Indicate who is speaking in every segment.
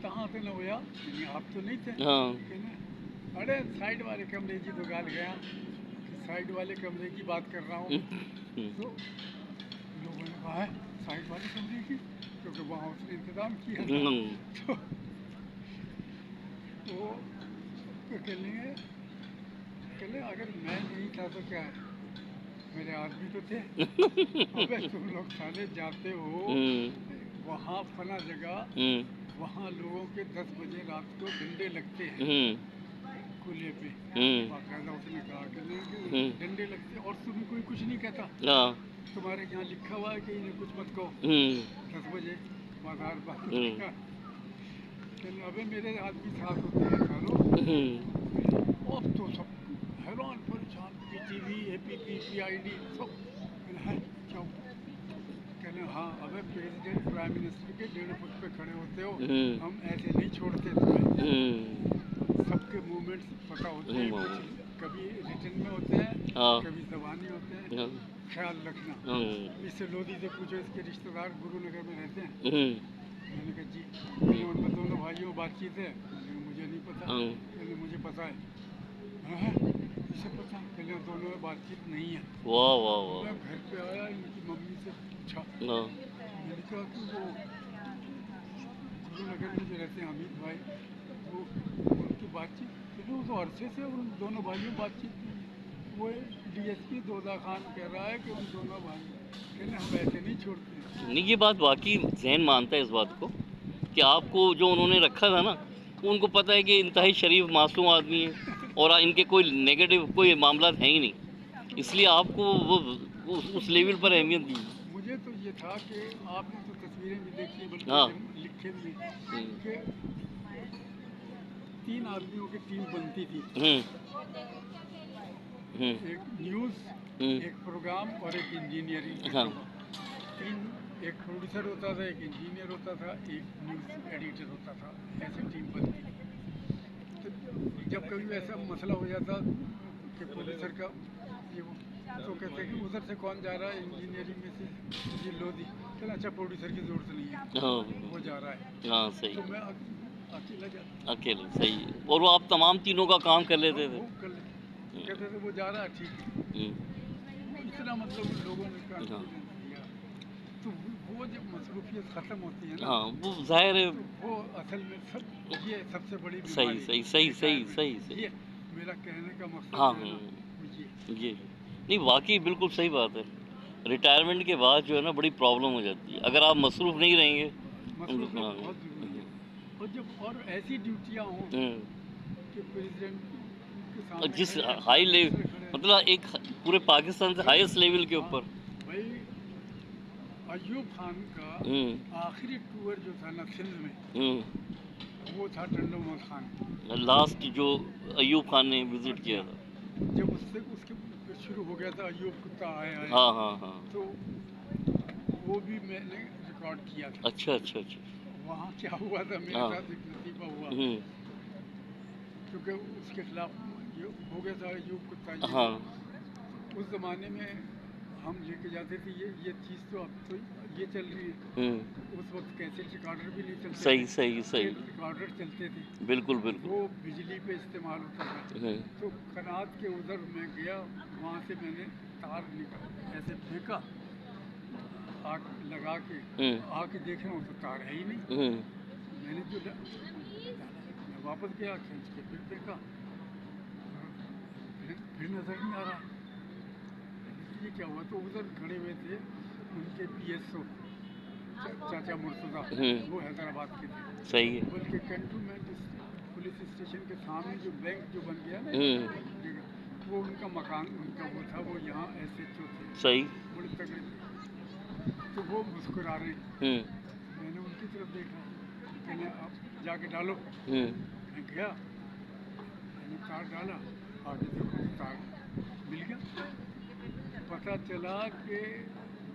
Speaker 1: कहाँ थे ना भैया? कहने आप तो नहीं थे।
Speaker 2: हाँ।
Speaker 1: कहने अरे साइड वाले कमरे की तो गाल गया कि साइड वाले कमरे की बात कर रहा हूँ। तो लोगों ने कहा है साइड वाले कमरे की, क्योंकि वहाँ उसने इंतज़ाम किया था। तो वो कहने अगर मैं नहीं था तो क्या है, मेरे आदमी तो थे। अबे तुम लोग साले जाते हो वहाँ फला जगह, वहाँ लोगों के 10 बजे रात को डंडे लगते हैं कुल्ले पे। बाकायदा उसने कहा कि डंडे लगते हैं और तुम्हें कोई कुछ नहीं कहता। तुम्हारे यहाँ लिखा हुआ है कि इन्हें कुछ मत कहो 10 बजे बाजार बंद होगा। अबे मेरे आदमी साथ होते हैं सालों। अब तो सब हैरान परेशान, पीटीवी, एपीपी, पीआईडी सब है क्यों? कहने हाँ अबे प्रेसिडेंट प्राइम मिनिस्टर के 1.5 फुट पे खड़े होते हो, हम ऐसे नहीं छोड़ते तुम्हें। सबके मूवमेंट्स पता होते हैं, कुछ कभी रिटर्न में होते हैं, कभी ज़बानी होते हैं, ख्याल रखना। इससे लोधी से पूछो, इसके रिश्तेदार गुरुनगर में रहते हैं। मैंने कहा जी, मैंने उनमें दोनों भाइयों बातचीत है। मुझे नहीं पता। कहने मुझे पता है। इसे पता? कहने दोनों में बातचीत नहीं है।
Speaker 2: वाह वाह वाह।
Speaker 1: मैं घर पे आया, इनकी मम्मी से पूछा। मैंने कहा कि वो गुरुनगर में जो रहते हैं अमित भाई, वो उनकी बातचीत, कहने वो तो अरसे से उन दोनों भाइयों बातचीत की। वो डीएसपी दोदा खान कह रहा है कि उन दोनों भाइयों, कहने हम ऐसे नहीं छोड़ते।
Speaker 2: नहीं, ये बात वाकई जहन मानता है इस बात को कि आपको जो उन्होंने रखा था ना, उनको पता है कि इंतहाई शरीफ मासूम आदमी है और इनके कोई नेगेटिव कोई मामला है ही नहीं, इसलिए आपको वो उस लेवल पर अहमियत दी।
Speaker 1: मुझे तो ये था कि आपने तो तस्वीरें भी देखी, बल्कि लिखे भी कि 3 आदमियों की टीम बनती थी। एक न्यूज़, एक प्रोग्राम और एक इंजीनियरिंग। एक प्रोड्यूसर होता था, एक इंजीनियर होता था, एक न्यूज़ एडिटर होता था। ऐसी टीम बनती थी। तो जब कभी ऐसा मसला हो जाता कि प्रोड्यूसर का ये वो, तो कहते हैं कि उधर से कौन जा रहा है, इंजीनियरिंग में से ये लोधी। चल अच्छा, प्रोड्यूसर की ज़रूरत नहीं है, वो जा रहा है।
Speaker 2: हाँ सही।
Speaker 1: तो मैं अकेला जाता।
Speaker 2: अकेले सही है। और वो आप तमाम तीनों का काम कर लेते थे।
Speaker 1: कहते थे वो जा रहा है, ठीक है। इतना मतलब लोगों ने कॉन्फिडेंस दिया। तो वो जब मसरूफियत ख़त्म होती है ना,
Speaker 2: हाँ वो जाहिर है,
Speaker 1: तो वो असल में ये सबसे बड़ी
Speaker 2: सही सही सही सही सही सही।
Speaker 1: ये मेरा कहने का मकसद
Speaker 2: हाँ
Speaker 1: है ना,
Speaker 2: ये नहीं वाकई बिल्कुल सही बात है। रिटायरमेंट के बाद जो है ना बड़ी प्रॉब्लम हो जाती है अगर आप मसरूफ़ नहीं रहेंगे।
Speaker 1: मसरूफियत बहुत ज़रूरी है। और जब और ऐसी ड्यूटियाँ हों कि प्रेसिडेंट के सामने
Speaker 2: जिस हाई लेवल, मतलब एक पूरे पाकिस्तान से हाईएस्ट लेवल के ऊपर।
Speaker 1: भाई अयूब खान का आखिरी टूर जो था ना सिंध में, वो था टंडोमल खान।
Speaker 2: लास्ट जो अयूब खान ने विजिट किया था,
Speaker 1: जब उसके शुरू हो गया था अयूब कुत्ता आया है।
Speaker 2: हाँ हाँ हाँ।
Speaker 1: तो वो भी मैंने रिकॉर्ड किया था।
Speaker 2: अच्छा अच्छा अच्छा।
Speaker 1: वहाँ क्या हुआ था, मेरे साथ एक लतीफ़ा हुआ, क्योंकि उसके खिलाफ ये हो गया था अयूब कुत्ता।
Speaker 2: हाँ।
Speaker 1: उस ज़माने में हम लेके जाते थे ये चीज़, तो अब तो ये चल रही है। उस वक्त कैसेट रिकॉर्डर भी नहीं चलते।
Speaker 2: सही सही सही।
Speaker 1: रिकॉर्डर चलते थे।
Speaker 2: बिल्कुल बिल्कुल।
Speaker 1: वो बिजली पे इस्तेमाल होता था। तो कनात के उधर मैं गया, वहाँ से मैंने तार निकाल ऐसे फेंका, आग लगा के आके देख रहा हूँ तो तार है ही नहीं। मैंने जो मैं वापस गया, खींच के फिर फेंका, फिर नज़र नहीं आ रहा। ये क्या हुआ? तो उधर खड़े हुए थे उनके पीएसओ चाचा मुर्तज़ा, वो हैदराबाद के थे।
Speaker 2: सही है।
Speaker 1: बल्कि कैंटोनमेंट पुलिस स्टेशन के सामने जो बैंक जो बन गया ना, वो उनका मकान, उनका वो था, वो यहाँ SHO थे। सही, बड़े तगड़े थे। तो वो मुस्कुरा रहे। मैंने उनकी तरफ देखा, कहने आप जाके डालो। मैं गया, मैंने तार डाला, आगे देखो तार मिल गया। पता चला कि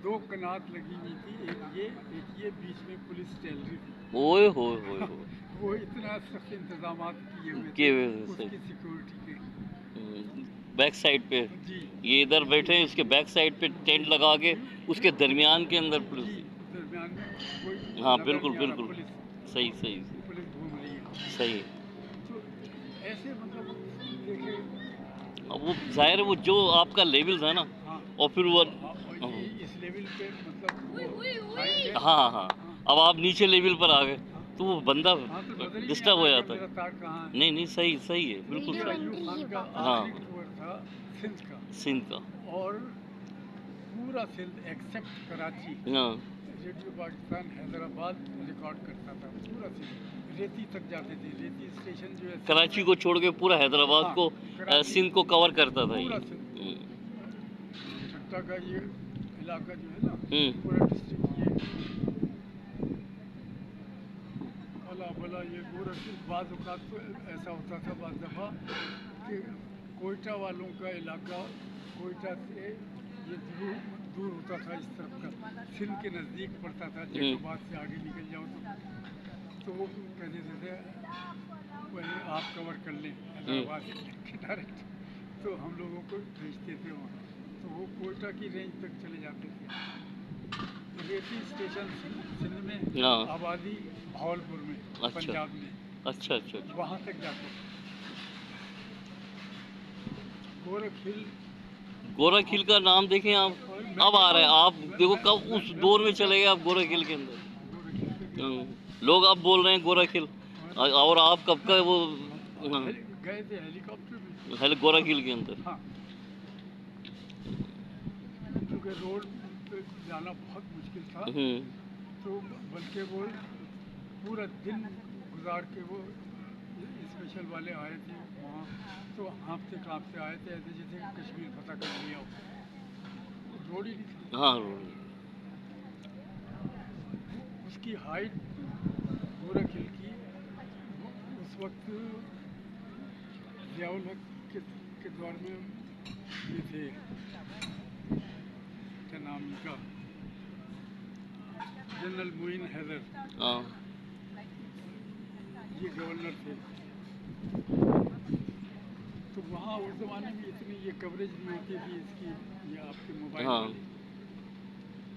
Speaker 1: 2 कनात लगी हुई थी, एक ये बीच में पुलिस चल रही थी।
Speaker 2: ओए होए
Speaker 1: वो इतना सख्त इंतजाम किए हुए थे उसकी सिक्योरिटी के।
Speaker 2: बैक साइड पे
Speaker 1: जी,
Speaker 2: ये इधर बैठे हैं, उसके बैक साइड पे टेंट लगा के उसके दरमियान के अंदर पुलिस।
Speaker 1: दरमियान में कोई,
Speaker 2: हाँ बिल्कुल बिल्कुल, सही सही।
Speaker 1: पुलिस घूम
Speaker 2: सही है।
Speaker 1: तो ऐसे मतलब देखे।
Speaker 2: अब वो जाहिर है वो जो आपका लेवल था ना,
Speaker 1: हाँ
Speaker 2: और फिर वो
Speaker 1: हाँ, और ये इस लेवल पे मतलब वो हाइट है।
Speaker 2: हाँ हाँ, अब आप नीचे लेवल पर आ गए
Speaker 1: हाँ,
Speaker 2: तो वो बंदा
Speaker 1: हाँ, तो नजर ही नहीं
Speaker 2: डिस्टर्ब हो
Speaker 1: आता कि
Speaker 2: जाता
Speaker 1: मेरा
Speaker 2: है।
Speaker 1: तार कहाँ है।
Speaker 2: नहीं नहीं, सही सही है, बिल्कुल
Speaker 1: ये
Speaker 2: सही।
Speaker 1: अयूब खान का
Speaker 2: हाँ।
Speaker 1: आखिरी टूर था सिंध का,
Speaker 2: सिंध का।
Speaker 1: और पूरा सिंध एक्सेप्ट कराची
Speaker 2: हाँ
Speaker 1: रेडियो पाकिस्तान हैदराबाद रिकॉर्ड करता था। पूरा सिंध रेती तक जाते थे। रेती स्टेशन जो है सिंध
Speaker 2: कराची
Speaker 1: में,
Speaker 2: को छोड़ के पूरा हैदराबाद
Speaker 1: हाँ,
Speaker 2: को
Speaker 1: कराची
Speaker 2: सिंध को कवर करता था
Speaker 1: पूरा
Speaker 2: ये।
Speaker 1: सिंध, ठट्टा का ये इलाका जो है ना,
Speaker 2: हम्म।
Speaker 1: पूरा डिस्ट्रिक्ट ये अला भला ये गोरखपुर। बाज़ औक़ात तो ऐसा होता था बाज़ दफ़ा कि कोयटा वालों का इलाका कोयटा से ये दूर दूर होता था इस तरफ का, सिंध के नज़दीक पड़ता था। जैकोबाद से आगे निकल जाओ तो वो कहते थे पहले आप कवर कर लें हैदराबाद के डायरेक्ट, तो हम लोगों को भेजते थे वहाँ। तो वो कोयटा की रेंज तक चले जाते थे। रेती स्टेशन सिंध में,
Speaker 2: हाँ।
Speaker 1: आबादी भावलपुर में,
Speaker 2: अच्छा
Speaker 1: पंजाब में,
Speaker 2: अच्छा अच्छा अच्छा।
Speaker 1: वहाँ तक जाते थे। गोरख हिल,
Speaker 2: गोरख हिल का नाम देखें आप, अब आ रहा है। आप देखो कब उस दौर में चले गए आप गोरख हिल के अंदर।
Speaker 1: गोरख हिल पे गया।
Speaker 2: लोग अब बोल रहे हैं गोरख हिल, और आप कब का वो
Speaker 1: गए थे हेलीकॉप्टर में।
Speaker 2: गोरख हिल के अंदर।
Speaker 1: हाँ, क्योंकि रोड पे जाना बहुत मुश्किल था, तो बल्कि वो पूरा दिन गुजार के वो स्पेशल वाले आए थे वहाँ, तो हाँफते काँपते आए थे, ऐसे जैसे कश्मीर फतह कर लिया हो। रोड ही नहीं थी।
Speaker 2: हाँ
Speaker 1: उसकी हाइट गोरख हिल की उस वक्त ज़ियाउल हक के दौर में ये थे, क्या नाम उनका, जनरल मोइन हैदर,
Speaker 2: हाँ
Speaker 1: ये गवर्नर थे। तो वहाँ उस ज़माने में इतनी ये कवरेज नहीं होती थी इसकी, ये आपके मोबाइल
Speaker 2: हाँ।
Speaker 1: वाली।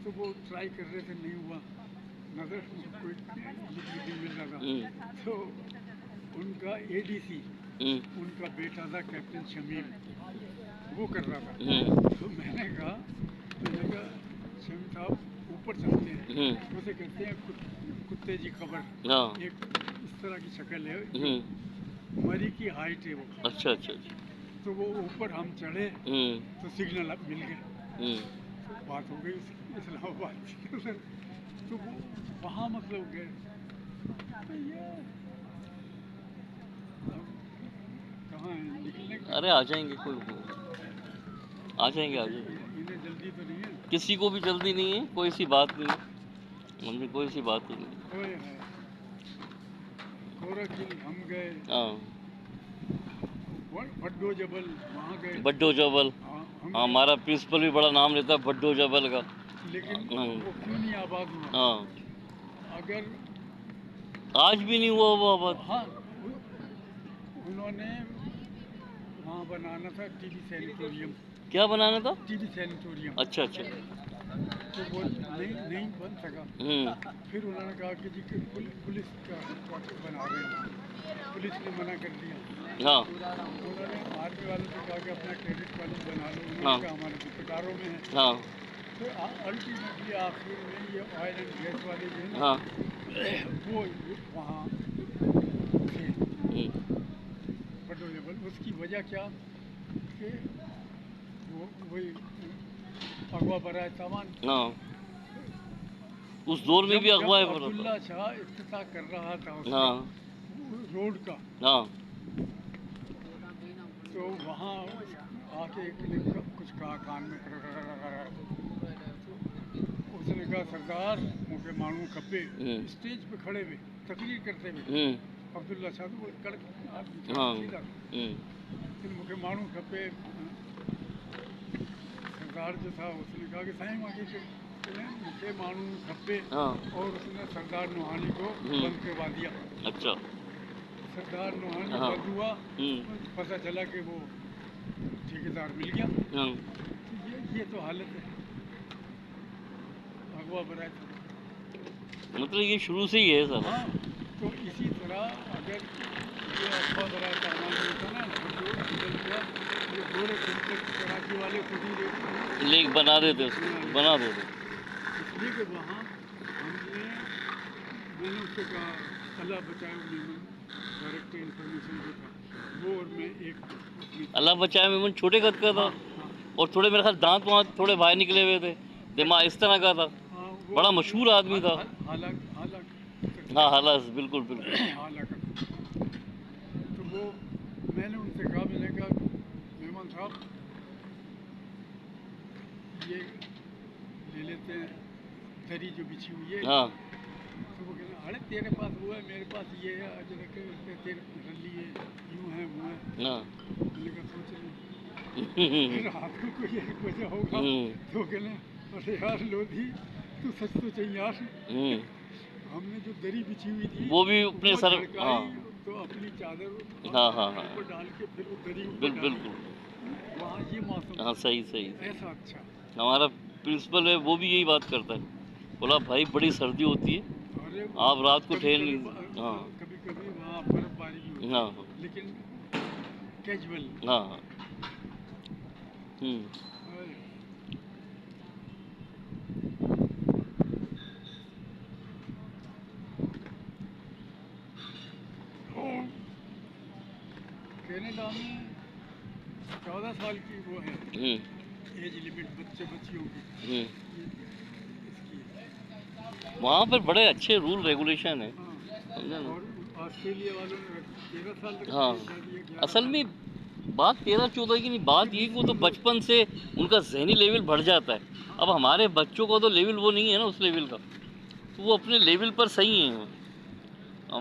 Speaker 1: तो वो ट्राई कर रहे थे, नहीं हुआ, नज़र कोई नहीं मिल रहा था। तो उनका एडीसी, उनका बेटा था कैप्टन शमीम, वो कर रहा था। तो मैंने कहा शमीम साहब ऊपर चलते हैं, उसे कहते हैं कुत्ते जी खबर। एक इस तरह की शक्ल है, जो मरी की हाइट है वो।
Speaker 2: अच्छा अच्छा अच्छा।
Speaker 1: तो वो ऊपर हम चढ़े तो सिग्नल मिल गए, तो बात हो गई इस्लामाबाद। तो वो वहाँ मतलब गए। कहाँ है निकलने का?
Speaker 2: अरे आ जाएंगे, कोई आ जाएंगे आ जाएंगे।
Speaker 1: इन्हें जल्दी तो नहीं है।
Speaker 2: किसी को भी जल्दी नहीं है, कोई सी बात नहीं है, मुझे कोई सी बात ही नहीं।
Speaker 1: ओए है गोरख हिल हम गए,
Speaker 2: हाँ
Speaker 1: बड्डो जबल वहाँ गए।
Speaker 2: बड्डो जबल, हाँ हमारा प्रिंसिपल भी बड़ा नाम लेता है बड्डो जबल का।
Speaker 1: लेकिन वो क्यों नहीं आबाद हुआ?
Speaker 2: हाँ
Speaker 1: अगर
Speaker 2: आज भी नहीं हुआ वो आबाद।
Speaker 1: हाँ, उन्होंने वहाँ बनाना था टीबी सैनिटोरियम।
Speaker 2: क्या बनाना था?
Speaker 1: TB sanatorium.
Speaker 2: अच्छा अच्छा।
Speaker 1: तो वो नहीं बन सका। फिर उन्होंने कहा कि जी कि पुलिस का हेडक्वार्टर बना रहे हैं, पुलिस ने मना कर दिया।
Speaker 2: हाँ
Speaker 1: उन्होंने आर्मी वालों से कहा कि अपना क्रेडिट कॉलेज बना लो,
Speaker 2: हाँ।
Speaker 1: उन्होंने कहा हमारे ठेकेदारों में है।
Speaker 2: हाँ
Speaker 1: तो अल्टीमेटली आखिर में ये ऑयल एंड गैस वाले जो है ना,
Speaker 2: हाँ
Speaker 1: वो वहाँ थे बड्डो जबल। उसकी वजह क्या कि वो वही अगवा बराए सामान।
Speaker 2: हाँ, उस दौर में भी अगवा है
Speaker 1: अब्दुल्ला शाह इफ्तिताह कर रहा था उसका,
Speaker 2: हाँ
Speaker 1: रोड का।
Speaker 2: हाँ
Speaker 1: तो वहाँ आके एक ने कुछ कहा कान में, उसने कहा सरदार मुझे मालूम खपे। स्टेज पे खड़े हुए तकरीर करते हुए अब्दुल्ला शाह तो वो कड़क आदमी था, सीधा। फिर मुझे मालूम खपे। सरदार जो था उसने कहा कि साईं आगे मुझे मालूम खपे, और उसने सरदार नूहानी को बंद करवा दिया।
Speaker 2: अच्छा।
Speaker 1: सरदार नूहानी बंद हुआ, पता चला कि वो ठेकेदार मिल गया। तो ये तो हालत है अगवा बराए।
Speaker 2: मतलब ये शुरू से ही है सर।
Speaker 1: हाँ, तो इसी तरह अगर ये अच्छा बड़ा सामान मिलता ना तो जो निकल गया ये गोरे कराची वाले खुद ही
Speaker 2: ले बना देते उसको, बना देते।
Speaker 1: इसलिए कि वहाँ हमने मैंने उससे कहा अल्लाह बचाए मेमन डायरेक्ट इंफॉर्मेशन जो था वो और मैं एक उसमें
Speaker 2: अल्लाह बचाए मेमन छोटे कद का था
Speaker 1: हाँ, हाँ,
Speaker 2: और थोड़े मेरे ख्याल दांत वांत थोड़े बाहर निकले हुए थे, दिमाग इस तरह का था,
Speaker 1: हाँ, वो
Speaker 2: बड़ा मशहूर आदमी था।
Speaker 1: हालांकि
Speaker 2: हाँ हालात बिल्कुल बिल्कुल।
Speaker 1: हालांकि तो वो मैंने उनसे कहा, मैंने कहा मेमन साहब ये ले लेते हैं दरी जो बिछी हुई है।
Speaker 2: हाँ
Speaker 1: तो वो कहना अरे तेरे पास वो है मेरे पास ये है अजरक है उसके तेरे रली है यूँ है वो है।
Speaker 2: हाँ
Speaker 1: मैंने कहा सोच रहे रात को कोई एक बजा होगा तो कहना अरे यार लोधी तू सच तो चाहिए यार। हमने जो दरी बिछी हुई थी
Speaker 2: वो भी अपने
Speaker 1: वो
Speaker 2: सर।
Speaker 1: झड़काई,
Speaker 2: हाँ
Speaker 1: तो अपनी चादर
Speaker 2: हाँ हाँ हाँ
Speaker 1: ऊपर डाल के फिर वो दरी ऊपर
Speaker 2: बिल्कुल
Speaker 1: डाली।
Speaker 2: बिल्कुल।
Speaker 1: वहाँ ये मौसम
Speaker 2: हाँ सही सही।
Speaker 1: ऐसा अच्छा।
Speaker 2: हमारा प्रिंसिपल है वो भी यही बात करता है, बोला भाई बड़ी सर्दी होती है,
Speaker 1: अरे
Speaker 2: आप रात को ठहर
Speaker 1: कभी
Speaker 2: नहीं। हाँ
Speaker 1: कभी कभी वहाँ बर्फबारी भी होती है
Speaker 2: हाँ
Speaker 1: लेकिन कैजुअल।
Speaker 2: हाँ हाँ।
Speaker 1: कनाडा में 14 साल की वो है एज लिमिट बच्चे बच्चियों की इसकी।
Speaker 2: वहाँ पर बड़े अच्छे रूल रेगुलेशन है।
Speaker 1: हाँ,
Speaker 2: समझे ना?
Speaker 1: और ऑस्ट्रेलिया वालों ने 13 साल तक
Speaker 2: हाँ
Speaker 1: ये 11
Speaker 2: असल
Speaker 1: साल
Speaker 2: में बात 13-14 की नहीं, बात ये कि वो तो बचपन से उनका जहनी लेवल बढ़ जाता है। अब हमारे बच्चों का तो लेवल वो नहीं है ना उस लेवल का, तो वो अपने लेवल पर सही है।